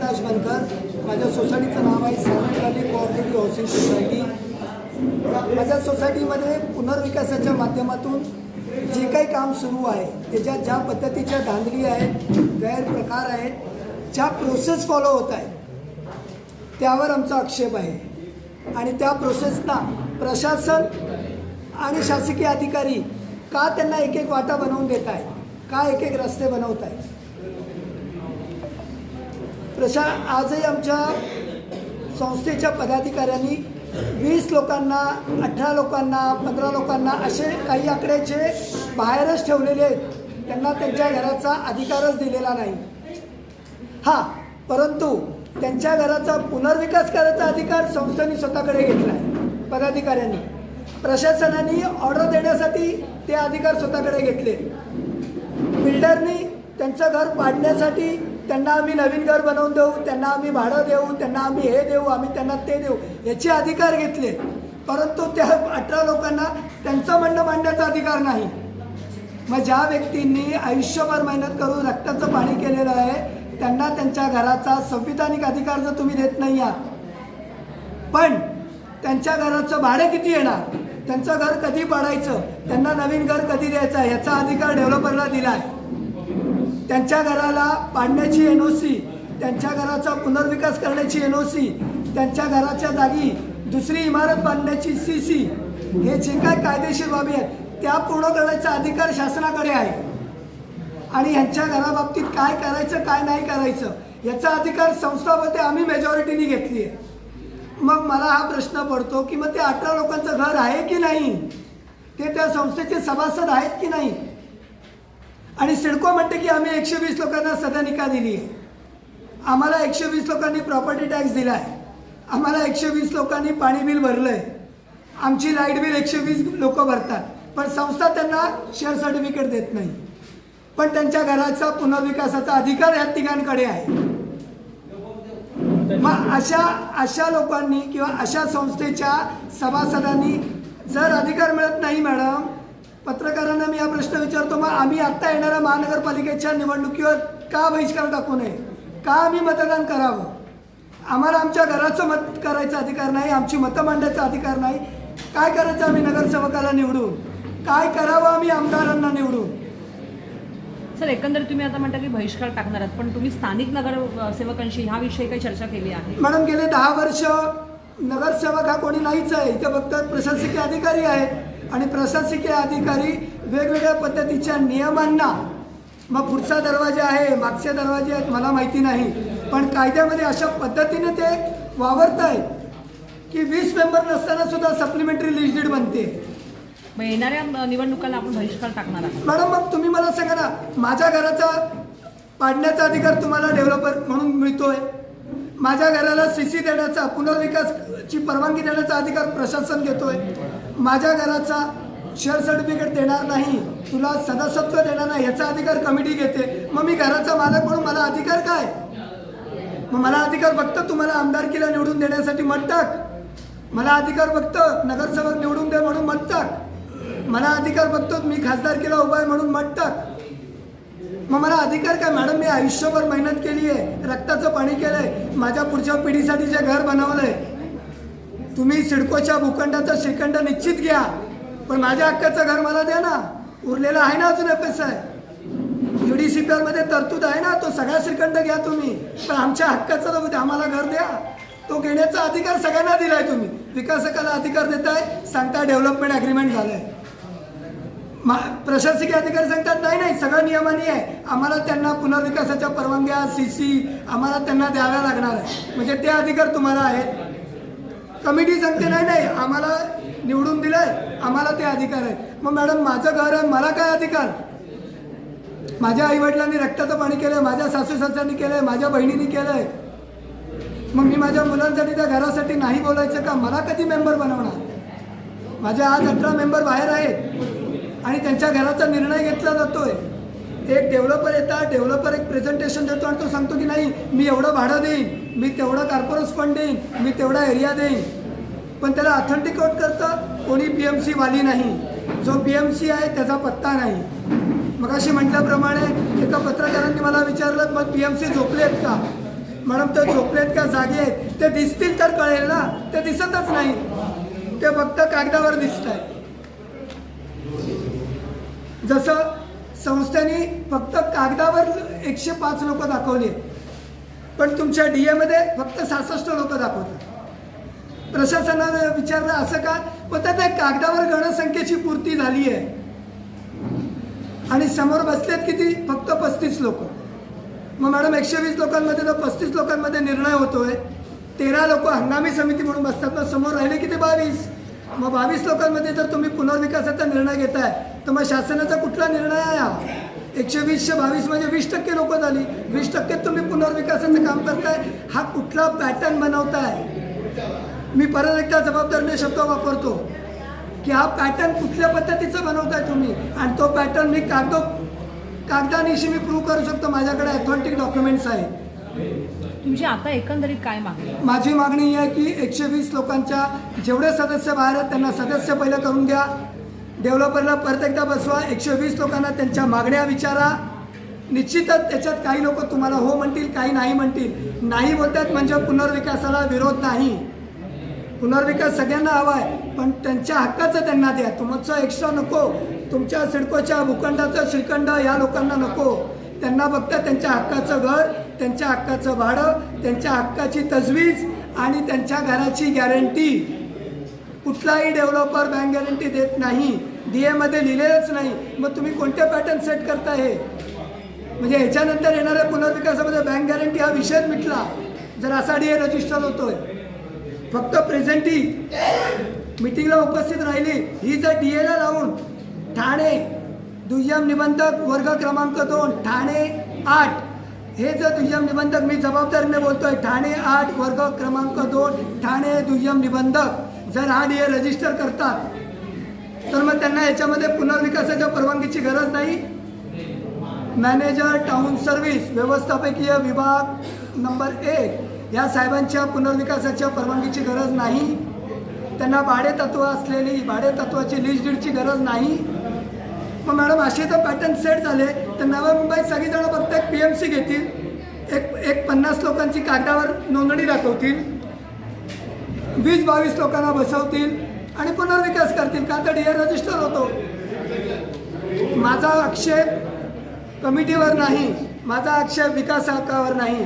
अविनाश बनकर। माझ्या सोसायटीचं नाव आहे silent valley cooperative housing society. माझ्या सोसायटीमध्ये पुनर्विकासाच्या माध्यमातून जे काही काम सुरू आहे त्याच्यात ज्या पद्धतीच्या धांदली आहेत, गैरप्रकार आहेत, ज्या प्रोसेस फॉलो होत आहेत त्यावर आमचा आक्षेप आहे। आणि त्या प्रोसेसना प्रशासन आणि शासकीय अधिकारी का त्यांना एक एक वाटा बनवून देत आहेत, का एक एक रस्ते बनवत आहेत। आजही आमच्या संस्थेच्या पदाधिकाऱ्यांनी 20 लोकांना, 18 लोकांना, 15 लोकांना असे काही आकडे जे बाहेरच ठेवलेले आहेत, त्यांना त्यांच्या घराचा अधिकारच दिलेला नाही। हां, परंतु त्यांच्या घराचा पुनर्विकास करायचा अधिकार संस्थेने स्वतःकडे घेतला आहे। पदाधिकाऱ्यांनी, प्रशासनाने ऑर्डर देण्यासाठी ते अधिकार स्वतःकडे घेतले। बिल्डरनी त्यांचं घर पाडण्यासाठी त्यांना आम्ही नवीन घर बनवून देऊ, त्यांना आम्ही भाडं देऊ, त्यांना आम्ही हे देऊ, आम्ही त्यांना ते देऊ याचे अधिकार घेतले। परंतु त्या 18 लोकांना त्यांचं म्हणणं मांडण्याचा अधिकार नाही। मग ज्या व्यक्तींनी आयुष्यभर मेहनत करून रक्ताचं पाणी केलेलं आहे त्यांना त्यांच्या घराचा संविधानिक अधिकार जर तुम्ही देत नाही आहात, पण त्यांच्या घराचं भाडं किती येणार, त्यांचं घर कधी पाडायचं, त्यांना नवीन घर कधी द्यायचं याचा अधिकार डेव्हलपरला दिला आहे। त्यांच्या घराला पाडण्याची NOC, त्यांच्या घराचा पुनर्विकास करण्याची NOC, त्यांच्या घराच्या जागी दुसरी इमारत बांधण्याची CC, हे जे काय कायदेशीर बाबी आहेत त्या पूर्ण करण्याचा अधिकार शासनाकडे आहे। आणि ह्यांच्या घराबाबतीत काय करायचं काय नाही करायचं याचा अधिकार संस्थामध्ये आम्ही मेजॉरिटीने घेतली आहे। मग मला हा प्रश्न पडतो की मग ते 18 लोकांचं घर आहे की नाही, ते त्या संस्थेचे सभासद आहेत की नाही। आणि सिडको म्हणते की आम्ही 120 लोकांना सदनिका दिली आहे, आम्हाला 120 लोकांनी प्रॉपर्टी टॅक्स दिला आहे, आम्हाला 120 लोकांनी पाणी बिल भरलं आहे, आमची लाईट बिल 120 लोक भरतात, पण संस्था त्यांना शेअर सर्टिफिकेट देत नाही। पण त्यांच्या घराचा पुनर्विकासाचा अधिकार या तिघांकडे आहे। मग अशा लोकांनी किंवा अशा संस्थेच्या सभासदांनी जर अधिकार मिळत नाही, मॅडम पत्रकारांना मी हा प्रश्न विचारतो, मग आम्ही आत्ता येणाऱ्या महानगरपालिकेच्या निवडणुकीवर का बहिष्कार टाकू नये, का आम्ही मतदान करावं? आम्हाला आमच्या घराचं मत करायचा अधिकार नाही, आमची मतं मांडण्याचा अधिकार नाही। काय करायचं आम्ही नगरसेवकाला निवडून, काय करावं आम्ही आमदारांना निवडून? सर, एकंदरीत तुम्ही आता म्हणता की बहिष्कार टाकणार आहात, पण तुम्ही स्थानिक नगरसेवकांशी ह्याविषयी काही चर्चा केली आहे? मॅडम, गेले 10 वर्ष नगरसेवक हा कोणी नाहीच आहे, इथे फक्त प्रशासकीय अधिकारी आहेत। आणि प्रशासकीय अधिकारी वेगवेगळ्या पद्धतीच्या नियमांना, मग पुढचा दरवाजा आहे, मागचे दरवाजे आहेत, मला माहिती नाही, पण कायद्यामध्ये अशा पद्धतीने ते वावरत आहेत की 20 मेंबर नसताना सुद्धा सप्लिमेंटरी लिस्ट डीड बनते। मग येणाऱ्या निवडणुकांना आपण बहिष्कार टाकणार आहात? मॅडम, मग तुम्ही मला सांगा ना, माझ्या घराचा पाडण्याचा अधिकार तुम्हाला डेव्हलपर म्हणून मिळतोय, माझ्या घराला CC देण्याचा, पुनर्विकासची परवानगी देण्याचा अधिकार प्रशासन घेतोय, माझ्या घराचा शेअर सर्टिफिकेट देणार नाही, तुला सदस्यत्व देणार नाही याचा अधिकार कमिटी घेते। मग मी घराचा मालक म्हणून मला अधिकार काय? मग मला अधिकार फक्त तुम्हाला आमदारकीला निवडून देण्यासाठी मत टाक, मला अधिकार फक्त नगरसेवक निवडून दे म्हणून मत टाक, मला अधिकार फक्त मी खासदारकीला उभा आहे म्हणून मत टाक। मग मला अधिकार काय? मॅडम, मी आयुष्यभर मेहनत केली आहे, रक्ताचं पाणी केलं आहे, माझ्या पुढच्या पिढीसाठी जे घर बनवलं आहे, तुम्ही सिडकोच्या भूखंडाचा श्रीखंड निश्चित घ्या, पण माझ्या हक्काचं घर मला द्या ना। उरलेला आहे ना अजून FSI, UDCPR मध्ये तरतूद आहे ना, तो सगळा श्रीखंड घ्या तुम्ही, पण आमच्या हक्काचं आम्हाला घर द्या। तो घेण्याचा अधिकार सगळ्यांना दिलाय तुम्ही, विकासकाला अधिकार देताय, सांगता डेव्हलपमेंट ॲग्रीमेंट झालंय, प्रशासकीय अधिकारी सांगतात नाही नाही सगळं नियमाने आहे, आम्हाला त्यांना पुनर्विकासाच्या परवानग्या CC आम्हाला त्यांना द्याव्या लागणार आहे, म्हणजे ते अधिकार तुम्हाला आहेत। कमिटी सांगते नाही नाही आम्हाला निवडून दिलंय, आम्हाला ते अधिकार आहेत। मग मॅडम, माझं घर आहे, मला काय अधिकार? माझ्या आईवडिलांनी रक्ताचं पाणी केलंय, माझ्या सासू सासऱ्यांनी केलंय, माझ्या बहिणींनी केलंय, मग मी माझ्या मुलांसाठी त्या घरासाठी नाही बोलायचं का? मला कधी मेंबर बनवणार? माझ्या आज 18 मेंबर बाहेर आहेत आणि त्यांच्या घराचा निर्णय घेतला जातोय। एक डेव्हलपर येतात, डेव्हलपर एक प्रेझेंटेशन देतो आणि तो सांगतो की नाही मी एवढं भाडं देईन, मी तेवढं कॉर्पोरेट फंड देईन, मी तेवढा एरिया देईन, पण त्याला ऑथेंटिकेट करतं कोणी PMC वाली नाही, जो PMC आहे त्याचा पत्ता नाही। मगाशी म्हटल्याप्रमाणे एका पत्रकारांनी मला विचारलं मग PMC झोपलेत का? मॅडम ते झोपलेत का जागे आहेत ते दिसतील तर कळेल ना, ते दिसतच नाही, ते फक्त कागदावर दिसत आहे. जसं संस्थेने फक्त कागदावर 105 लोक दाखवली, पण तुमच्या DA मध्ये फक्त 66 लोक दाखवतात. प्रशासनाने विचारलं असं का, पण त्या कागदावर गणसंख्येची पूर्ती झाली आहे आणि समोर बसलेत किती, फक्त 35 लोक. मग मॅडम 120 लोकांमध्ये तर 35 लोकांमध्ये निर्णय होतोय, 13 लोक हंगामी समिती म्हणून बसतात, मग समोर राहिले किती 22. मग 22 लोकांमध्ये जर तुम्ही पुनर्विकासाचा निर्णय घेताय तर मग शासनाचा कुठला निर्णय आहे हा? 120 चे 22 म्हणजे 20% लोक झाली, 20% तुम्ही पुनर्विकासाचं काम करताय, हा कुठला पॅटर्न बनवताय? मी परत एकदा जबाबदारीने शब्द वापरतो की हा पॅटर्न कुठल्या पद्धतीचं बनवताय तुम्ही, आणि तो पॅटर्न मी कागदानिशी मी प्रूव्ह करू शकतो, माझ्याकडे ऑथेंटिक डॉक्युमेंट्स आहेत. तुमची आता एकंदरीत काय मागणी? माझी मागणी ही आहे की 120 लोकांच्या जेवढे सदस्य बाहेर आहेत त्यांना सदस्य पहिलं करून द्या, डेव्हलपरला परत एकदा बसवा, 120 लोकांना त्यांच्या मागण्या विचारा. निश्चितच त्याच्यात काही लोक तुम्हाला हो म्हणतील, काही नाही म्हणतील. नाही बोलतात म्हणजे पुनर्विकासाला विरोध नाही, पुनर्विकास सगळ्यांना हवा आहे, पण त्यांच्या हक्काचं त्यांना द्या. तुमचं एक्स्ट्रा नको, तुमच्या सिडकोच्या भूखंडाचं श्रीखंड या लोकांना नको. त्यांना फक्त त्यांच्या हक्काचं घर, त्यांच्या हक्काचं भाडं, त्यांच्या हक्काची तजवीज आणि त्यांच्या घराची गॅरंटी. कुठलाही डेव्हलपर बँक गॅरंटी देत नाही, DA मध्ये लिहिलेलंच नाही. मग तुम्ही कोणते पॅटर्न सेट करता हे? म्हणजे ह्याच्यानंतर येणाऱ्या पुनर्विकासामध्ये बँक गॅरंटी हा विषयच मिटला जर असा DA रजिस्टर होतोय. फक्त प्रेझेंटी मीटिंगला उपस्थित राहिली ही जर DAला लावून ठाणे दुय्यम निबंधक वर्ग क्रमांक 2 ठाणे 8 हे जर दुय्यम निबंधक, मी जबाबदारीने बोलतोय, ठाणे 8 वर्ग क्रमांक 2 ठाणे दुय्यम निबंधक जर हा DA रजिस्टर करतात तर मग त्यांना याच्यामध्ये पुनर्विकासाच्या परवानगीची गरज नाही. मॅनेजर टाउन सर्व्हिस व्यवस्थापकीय विभाग नंबर 1 या साहेबांच्या पुनर्विकासाच्या परवानगीची गरज नाही. त्यांना भाडेतत्व असलेली भाडेतत्वाची लिस्ट डीडची गरज नाही. मग मॅडम असे तर पॅटर्न सेट झाले तर नवी मुंबईत सगळीजणं फक्त एक PMC घेतील, एक 50 लोकांची कागदावर नोंदणी दाखवतील, 20-22 लोकांना बसवतील आणि पुनर्विकास करतील, का तर DA रजिस्टर होतो. माझा आक्षेप कमिटीवर नाही, माझा आक्षेप विकास आयोगावर नाही,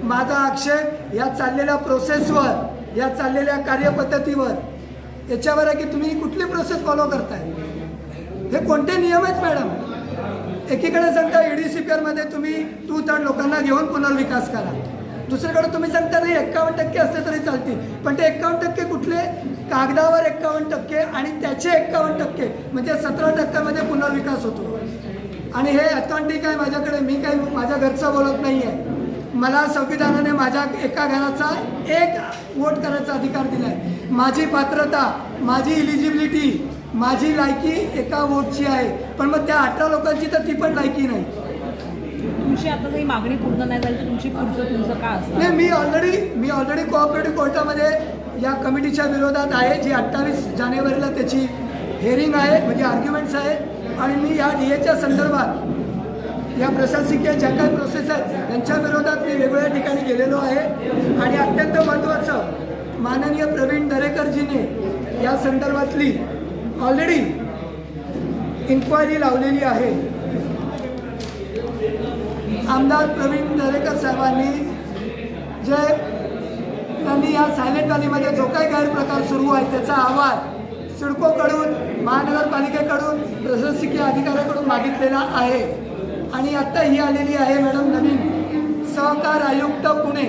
माझा आक्षेप या चाललेल्या प्रोसेसवर, या चाललेल्या कार्यपद्धतीवर, याच्यावर आहे की तुम्ही कुठली प्रोसेस फॉलो करताय, हे कोणते नियम आहेत मॅडम? एकीकडे सांगता EDCPR मध्ये तुम्ही 2/3 लोकांना घेऊन पुनर्विकास करा, दुसरीकडे तुम्ही सांगता नाही 51% असले तरी चालतील, पण ते 51% कुठले? कागदावर 51% आणि त्याचे 51% म्हणजे 17% मध्ये पुनर्विकास होतो. आणि हे ऑथेंटिक आहे माझ्याकडे, मी काही माझ्या घरचं बोलत नाही आहे. मला संविधानाने माझ्या एका घराचा 1 वोट करायचा अधिकार दिला आहे. माझी पात्रता, माझी इलिजिबिलिटी, माझी लायकी एका वोटची आहे, पण मग त्या 18 लोकांची तर ती पण लायकी नाही. तुमची आता काही मागणी पूर्ण नाही झाली तर तुमचं काय असतं? नाही, मी ऑलरेडी कोऑपरेटिव्ह कोर्टामध्ये या कमिटीच्या विरोधात आहे, जी 28 जानेवारीला त्याची हिअरिंग आहे, म्हणजे आर्ग्युमेंट्स आहेत. आणि मी या DAच्या संदर्भात या प्रशासकीय ज्या काही प्रोसेस आहेत त्यांच्या विरोधात मी वेगवेगळ्या ठिकाणी गेलेलो आहे. आणि अत्यंत महत्त्वाचं, माननीय प्रवीण दरेकरजीने या संदर्भातली ऑलरेडी इन्क्वायरी लावलेली आहे. आमदार प्रवीण दरेकर साहेबांनी त्यांनी या सायलेंट व्हॅलीमध्ये जो काही गैरप्रकार सुरू आहे त्याचा अहवाल सिडकोकडून, महानगरपालिकेकडून, प्रशासकीय अधिकाऱ्याकडून मागितलेला आहे. आणि आत्ता ही आलेली आहे मॅडम नवीन सहकार आयुक्त पुणे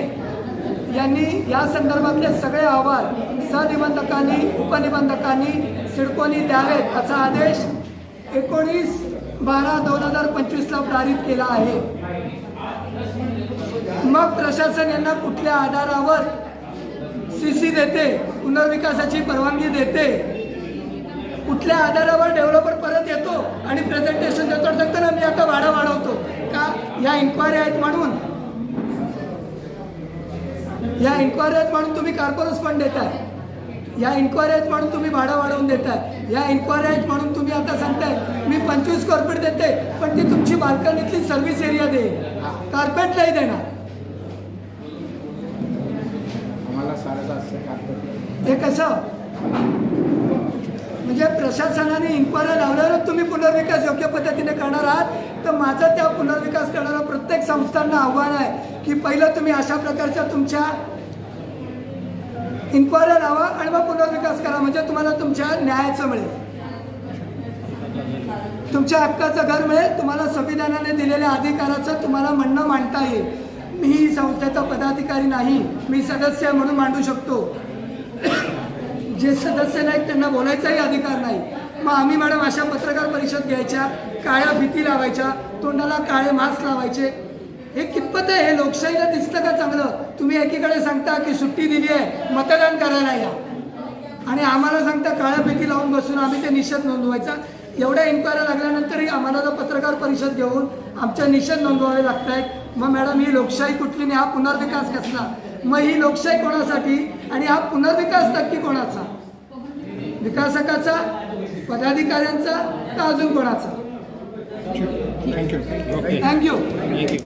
यांनी या संदर्भातले सगळे अहवाल सहनिबंधकांनी, उपनिबंधकांनी, सिडकोनी द्यावेत असा आदेश 19/12/2025ला पारित केला आहे. मग प्रशासन यांना कुठल्या आधारावर CC देते, पुनर्विकासाची परवानगी देते, कुठल्या आधारावर डेव्हलपर परत येतो आणि प्रेझेंटेशन देतो, सांगतो ना मी आता भाडं वाढवतो का? या इन्क्वायरी आहेत म्हणून, या इन्क्वायरी आहेत म्हणून तुम्ही कॉर्पोरेट फंड देताय, या इन्क्वायरी आहेत म्हणून तुम्ही भाडं वाढवून देताय, या इन्क्वायरी आहेत म्हणून तुम्ही आता सांगताय मी 25 स्क्वेअर फीट देते, पण ती तुमची बाल्कनीतली सर्व्हिस एरिया दे, कार्पेट नाही देणार. हे कसं म्हणजे प्रशासनाने इन्क्वायरी लावल्यावरच तुम्ही पुनर्विकास योग्य पद्धतीने करणार आहात, तर माझं त्या पुनर्विकास करणाऱ्या प्रत्येक संस्थांना आव्हान आहे की पहिलं तुम्ही अशा प्रकारच्या तुमच्या इन्क्वायरी लावा आणि मग पुनर्विकास करा, म्हणजे तुम्हाला तुमच्या न्यायाचं मिळेल, तुमच्या हक्काचं घर मिळेल, तुम्हाला संविधानाने दिलेल्या अधिकाराचं तुम्हाला म्हणणं मांडता येईल. मी ही संस्थेचा पदाधिकारी नाही, मी सदस्य आहे म्हणून मांडू शकतो. जे सदस्य नाहीत त्यांना बोलायचाही अधिकार नाही. मग आम्ही मॅडम अशा पत्रकार परिषद घ्यायच्या, काळ्या भीती लावायच्या, तोंडाला काळे मास्क लावायचे, हे कितपत आहे? हे लोकशाहीला दिसतं का चांगलं? तुम्ही एकीकडे सांगता की सुट्टी दिली आहे मतदान करायला या, आणि आम्हाला सांगता काळ्या भीती लावून बसून आम्ही ते निषेध नोंदवायचा. एवढ्या इन्क्वायरी लागल्यानंतरही आम्हाला जर पत्रकार परिषद घेऊन आमच्या निषेध नोंदवावे लागत आहेत, मग मॅडम ही लोकशाही कुठली नाही, हा पुनर्विकास कसला? मग ही लोकशाही कोणासाठी आणि हा पुनर्विकास नक्की कोणाचा? विकासकाचा, पदाधिकाऱ्यांचा का अजून कोणाचा? थँक्यू. थँक्यू.